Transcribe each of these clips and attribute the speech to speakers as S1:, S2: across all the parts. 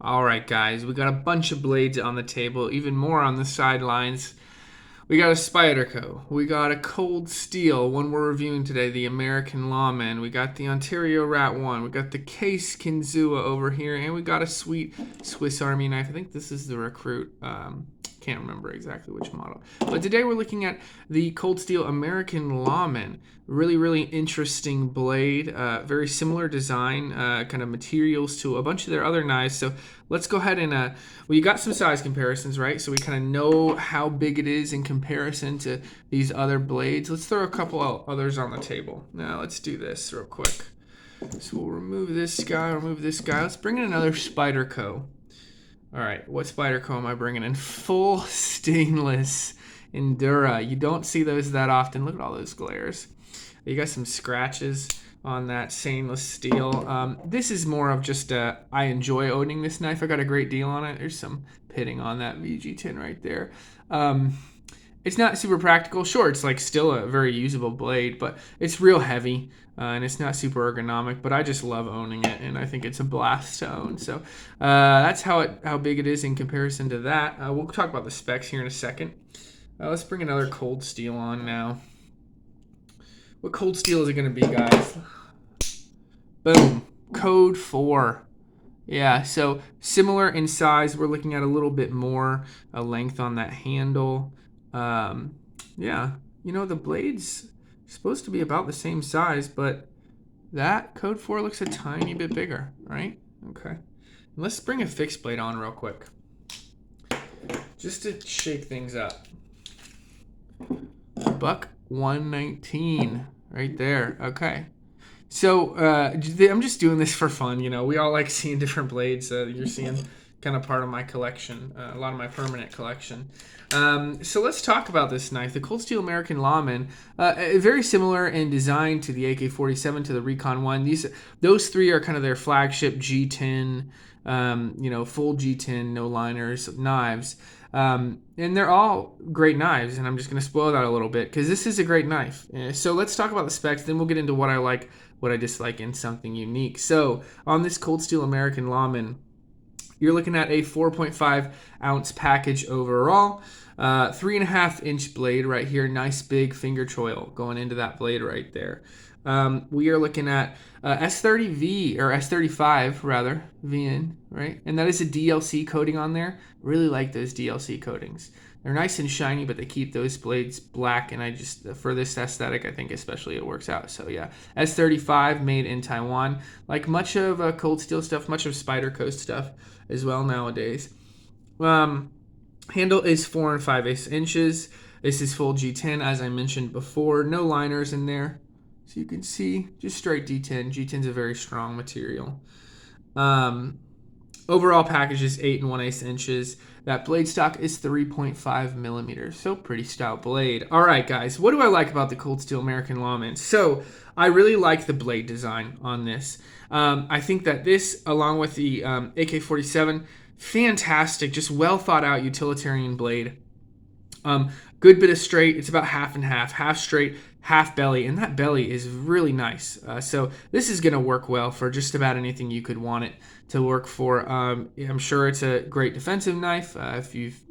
S1: All right, guys, we got a bunch of blades on the table, even more on the sidelines. We got a Spyderco. We got a Cold Steel, one we're reviewing today, the American Lawman. We got the Ontario Rat 1. We got the Case Kinzua over here, and we got a sweet Swiss Army knife. I think this is the Recruit. Can't remember exactly which model. But today we're looking at the Cold Steel American Lawman. Really, really interesting blade. Very similar design, kind of materials to a bunch of their other knives. So let's go ahead and, well, you got some size comparisons, right? So we kind of know how big it is in comparison to these other blades. Let's throw a couple others on the table. Now let's do this real quick. So we'll remove this guy, Let's bring in another Spyderco. All right, what Spyderco am I bringing in? Full stainless Endura. You don't see those that often. Look at all those glares. You got some scratches on that stainless steel. This is more of just I enjoy owning this knife. I got a great deal on it. There's some pitting on that VG tin right there. It's not super practical. Sure, it's like still a very usable blade, but it's real heavy and it's not super ergonomic. But I just love owning it, and I think it's a blast to own. So that's how big it is in comparison to that. We'll talk about the specs here in a second. Let's bring another Cold Steel on now. What Cold Steel is it going to be, guys? Boom. Code 4. Yeah, so similar in size. We're looking at a little bit more length on that handle. Yeah, the blade's supposed to be about the same size, but that Code 4 looks a tiny bit bigger, right? Okay. Let's bring a fixed blade on real quick, just to shake things up. Buck 119 right there. Okay. So I'm just doing this for fun. We all like seeing different blades. You're seeing kind of part of my collection, a lot of my permanent collection. So let's talk about this knife, the Cold Steel American Lawman. Very similar in design to the AK-47, to the Recon 1. Those three are kind of their flagship G10, full G10, no liners knives. And they're all great knives, and I'm just going to spoil that a little bit because this is a great knife. So let's talk about the specs, then we'll get into what I like, what I dislike, and something unique. So on this Cold Steel American Lawman, you're looking at a 4.5 ounce package overall, 3.5 inch blade right here, nice big finger choil going into that blade right there. We are looking at S30V, or S35 rather, VN, right? And that is a DLC coating on there. Really like those DLC coatings. They're nice and shiny, but they keep those blades black, and for this aesthetic, I think especially it works out. So yeah, S35 made in Taiwan. Like much of Cold Steel stuff, much of Spyderco stuff as well nowadays. Handle is 4 5/8 inches. This is full G10, as I mentioned before. No liners in there. So you can see, just straight D10. G10 is a very strong material. Overall package is 8 1/8 inches. That blade stock is 3.5 millimeters. So pretty stout blade. All right, guys, what do I like about the Cold Steel American Lawman? So I really like the blade design on this. I think that this, along with the AK-47, fantastic, just well thought out utilitarian blade. Good bit of straight. It's about half and half straight, half belly, and that belly is really nice. So this is going to work well for just about anything you could want it to work for. I'm sure it's a great defensive knife. If you've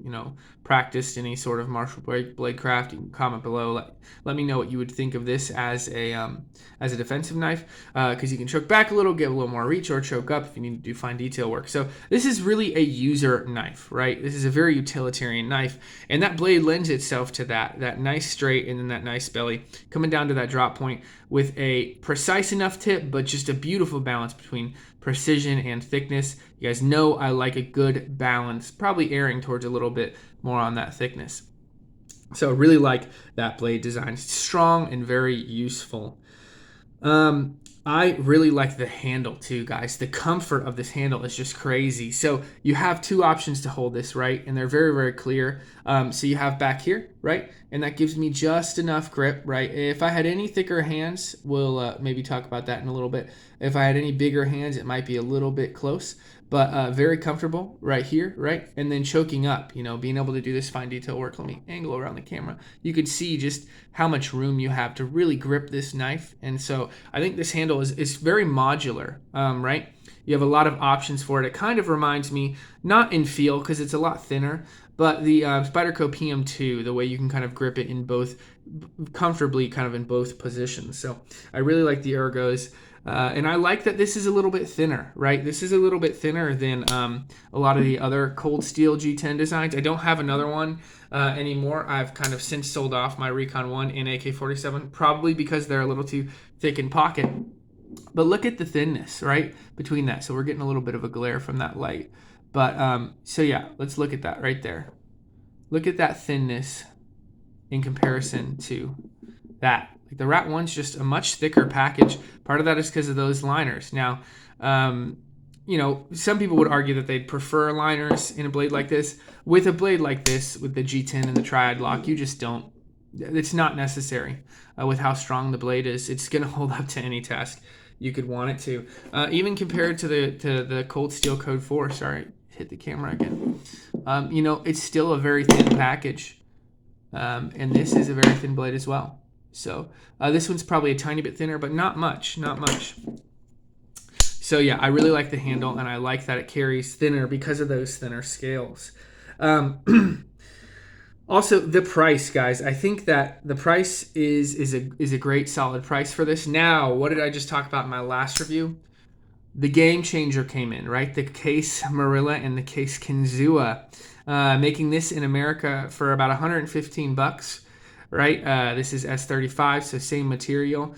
S1: practiced any sort of martial blade craft, you can comment below. Let me know what you would think of this as a defensive knife, because you can choke back a little, get a little more reach, or choke up if you need to do fine detail work. So this is really a user knife, right? This is a very utilitarian knife, and that blade lends itself to that nice straight and then that nice belly coming down to that drop point with a precise enough tip, but just a beautiful balance between precision and thickness. You guys know I like a good balance, probably erring towards a little bit more on that thickness. So I really like that blade design. It's strong and very useful. I really like the handle too, guys. The comfort of this handle is just crazy. So you have two options to hold this, right? And they're very, very clear. So you have back here, right? And that gives me just enough grip, right? If I had any thicker hands, we'll maybe talk about that in a little bit. If I had any bigger hands, it might be a little bit close, but very comfortable right here, right? And then choking up, being able to do this fine detail work. Let me angle around the camera. You can see just how much room you have to really grip this knife. And so I think this handle is very modular, right? You have a lot of options for it. It kind of reminds me, not in feel because it's a lot thinner, but the Spyderco PM2, the way you can kind of grip it in both, comfortably kind of in both positions. So I really like the ergos. And I like that this is a little bit thinner, right? This is a little bit thinner than a lot of the other Cold Steel G10 designs. I don't have another one anymore. I've kind of since sold off my Recon 1 and AK-47, probably because they're a little too thick in pocket. But look at the thinness, right, between that. So we're getting a little bit of a glare from that light. But so yeah, let's look at that right there. Look at that thinness in comparison to that. Like the Rat 1's just a much thicker package. Part of that is because of those liners. Now, you know, some people would argue that they'd prefer liners in a blade like this. With a blade like this, with the G10 and the Triad lock, you just don't. It's not necessary with how strong the blade is. It's going to hold up to any task you could want it to. Even compared to the Cold Steel Code 4. Sorry, hit the camera again. You know, it's still a very thin package. And this is a very thin blade as well. So this one's probably a tiny bit thinner, but not much, not much. So yeah, I really like the handle, and I like that it carries thinner because of those thinner scales. Also, the price, guys. I think that the price is a great solid price for this. Now, what did I just talk about in my last review? The game changer came in, right? The Case Marilla and the Case Kinzua, making this in America for about 115 bucks. Right, this is S35, so same material,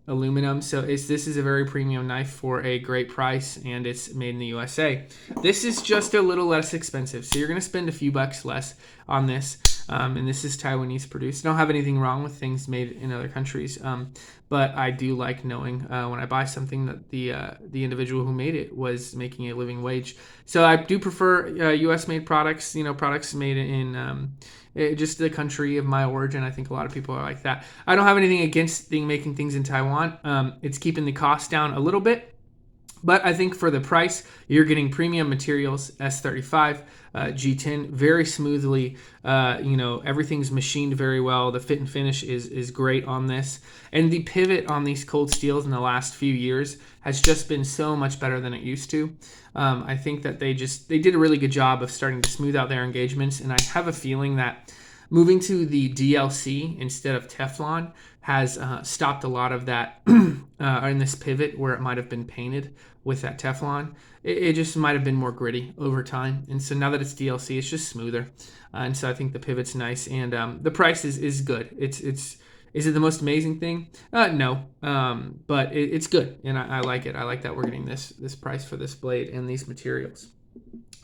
S1: aluminum. So this is a very premium knife for a great price, and it's made in the USA. This is just a little less expensive, so you're going to spend a few bucks less on this. And this is Taiwanese produced. I don't have anything wrong with things made in other countries, but I do like knowing when I buy something that the individual who made it was making a living wage. So I do prefer U.S. made products. You know, products made in just the country of my origin. I think a lot of people are like that. I don't have anything against making things in Taiwan. It's keeping the cost down a little bit. But I think for the price, you're getting premium materials, S35, G10, very smoothly. You know, everything's machined very well. The fit and finish is great on this. And the pivot on these Cold Steels in the last few years has just been so much better than it used to. I think that they did a really good job of starting to smooth out their engagements. And I have a feeling that moving to the DLC instead of Teflon has stopped a lot of that in this pivot where it might have been painted with that Teflon. It just might have been more gritty over time. And so now that it's DLC, it's just smoother. And so I think the pivot's nice. And the price is good. Is it the most amazing thing? No. But it's good. And I like it. I like that we're getting this price for this blade and these materials.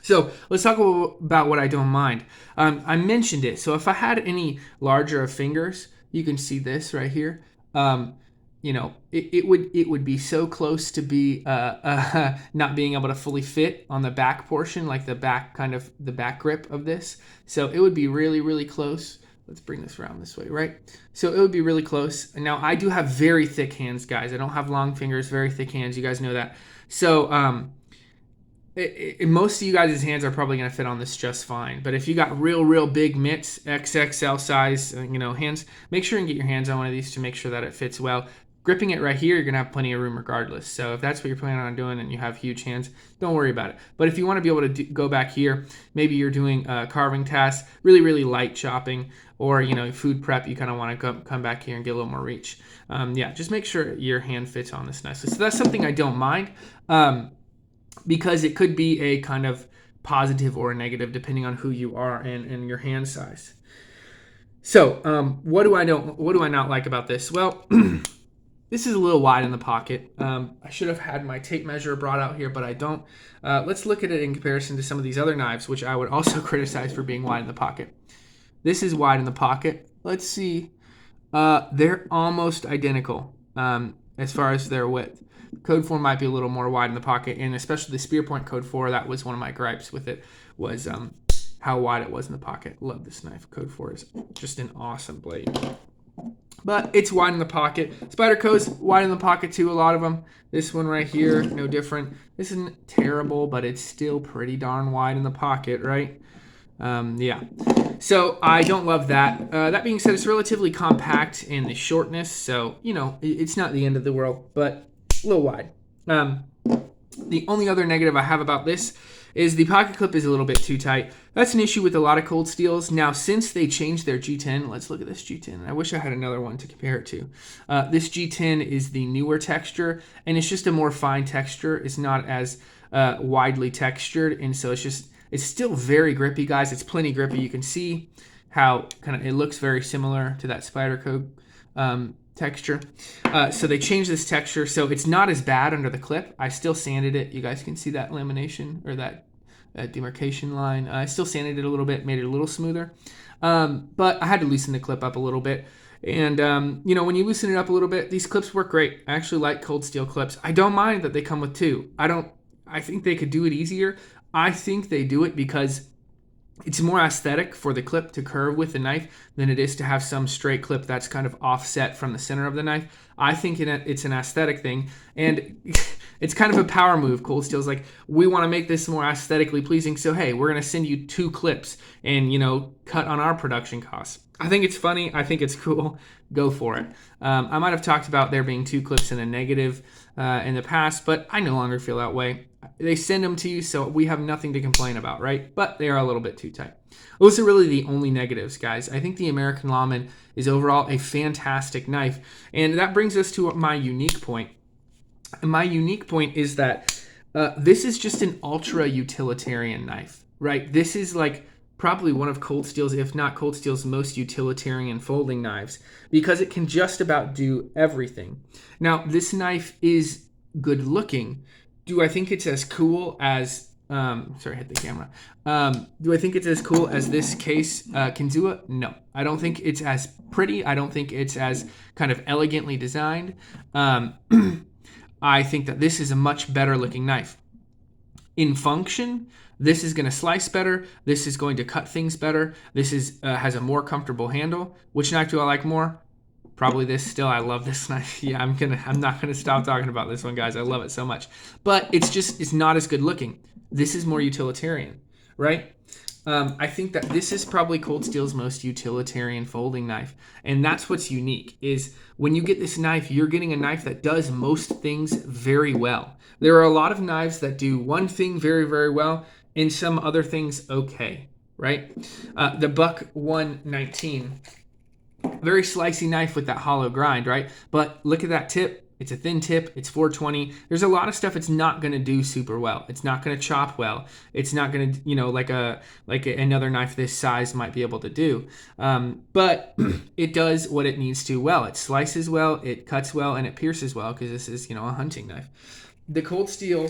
S1: So let's talk about what I don't mind. I mentioned it. So if I had any larger of fingers, you can see this right here. You know, it would be so close to be not being able to fully fit on the back portion, like the back grip of this. So it would be really, really close. Let's bring this around this way, right? So it would be really close. Now I do have very thick hands, guys. I don't have long fingers, very thick hands. You guys know that. So most of you guys' hands are probably going to fit on this just fine. But if you got real big mitts, XXL size, you know, hands, make sure and get your hands on one of these to make sure that it fits well. Gripping it right here, you're going to have plenty of room regardless. So if that's what you're planning on doing and you have huge hands, don't worry about it. But if you want to be able to go back here, maybe you're doing carving tasks, really light chopping, or, you know, food prep, you kind of want to come back here and get a little more reach. Yeah, just make sure your hand fits on this nicely. So that's something I don't mind. Because it could be a kind of positive or a negative depending on who you are and your hand size. So what do I not like about this? Well, this is a little wide in the pocket. I should have had my tape measure brought out here, but I don't. Let's look at it in comparison to some of these other knives, which I would also criticize for being wide in the pocket. This is wide in the pocket. Let's see. They're almost identical as far as their width. Code 4 might be a little more wide in the pocket, and especially the Spear Point Code 4, that was one of my gripes with it, was how wide it was in the pocket. Love this knife. Code 4 is just an awesome blade. But it's wide in the pocket. Spyderco's wide in the pocket too, a lot of them. This one right here, no different. This isn't terrible, but it's still pretty darn wide in the pocket, right? Yeah. So I don't love that. That being said, it's relatively compact in the shortness, so, you know, it's not the end of the world, but a little wide. The only other negative I have about this is the pocket clip is a little bit too tight. That's an issue with a lot of Cold Steels. Now, since they changed their G10, let's look at this G10. I wish I had another one to compare it to. This G10 is the newer texture, and it's just a more fine texture. It's not as widely textured, and so it's still very grippy, guys. It's plenty grippy. You can see how it looks very similar to that Spyderco texture. So they changed this texture, so it's not as bad under the clip. I still sanded it. You guys can see that lamination or that demarcation line. I still sanded it a little bit, made it a little smoother. But I had to loosen the clip up a little bit. And, when you loosen it up a little bit, these clips work great. I actually like Cold Steel clips. I don't mind that they come with two. I think they could do it easier. I think they do it because it's more aesthetic for the clip to curve with the knife than it is to have some straight clip that's kind of offset from the center of the knife. I think it's an aesthetic thing, and it's kind of a power move. Cold Steel's like, we want to make this more aesthetically pleasing, so hey, we're going to send you two clips and, cut on our production costs. I think it's funny. I think it's cool. Go for it. I might have talked about there being two clips in a negative in the past, but I no longer feel that way. They send them to you, so we have nothing to complain about, right? But they are a little bit too tight. Those are really the only negatives, guys. I think the American Lawman is overall a fantastic knife, and that brings us to my unique point. And my unique point is that this is just an ultra utilitarian knife, right? This is like probably one of Cold Steel's, if not Cold Steel's, most utilitarian folding knives because it can just about do everything. Now, this knife is good looking. Do I think it's as cool as, sorry, hit the camera. Do I think it's as cool as this case Kinzua? No. I don't think it's as pretty. I don't think it's as kind of elegantly designed. I think that this is a much better looking knife. In function, this is going to slice better. This is going to cut things better. This has a more comfortable handle. Which knife do I like more? Probably this still. I love this knife. Yeah, I'm not gonna stop talking about this one, guys. I love it so much. But it's not as good looking. This is more utilitarian, right? I think that this is probably Cold Steel's most utilitarian folding knife. And that's what's unique, is when you get this knife, you're getting a knife that does most things very well. There are a lot of knives that do one thing very, very well and some other things okay, right? The Buck 119, very slicey knife with that hollow grind, right? But look at that tip. It's a thin tip. It's 420. There's a lot of stuff it's not going to do super well. It's not going to chop well. It's not going to, like another knife this size might be able to do. But it does what it needs to well. It slices well, it cuts well, and it pierces well because this is, a hunting knife. The Cold Steel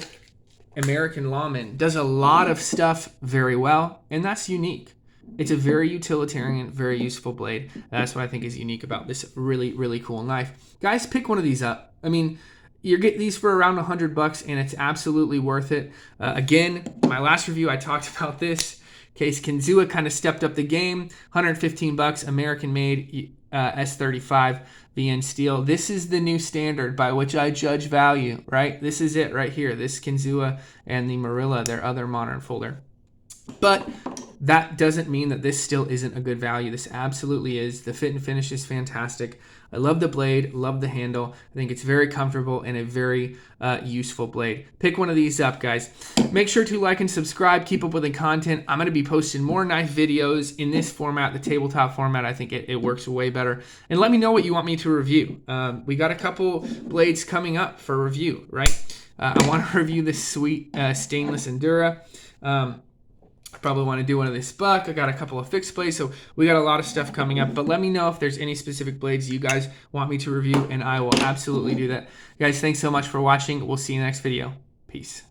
S1: American Lawman does a lot of stuff very well, and that's unique. It's a very utilitarian, very useful blade. That's what I think is unique about this really, really cool knife. Guys, pick one of these up. I mean, you get these for around $100, and it's absolutely worth it. Again, my last review, I talked about this. Case Kinzua kind of stepped up the game. $115, American-made S35 VN steel. This is the new standard by which I judge value, right? This is it right here. This Kinzua and the Marilla, their other modern folder. But that doesn't mean that this still isn't a good value. This absolutely is. The fit and finish is fantastic. I love the blade, love the handle. I think it's very comfortable and a very useful blade. Pick one of these up, guys. Make sure to like and subscribe. Keep up with the content. I'm going to be posting more knife videos in this format, the tabletop format. I think it works way better. And let me know what you want me to review. We got a couple blades coming up for review, right? I want to review this sweet stainless Endura. I probably want to do one of this Buck. I got a couple of fixed blades, so we got a lot of stuff coming up. But let me know if there's any specific blades you guys want me to review, and I will absolutely do that. Guys, thanks so much for watching. We'll see you in the next video. Peace.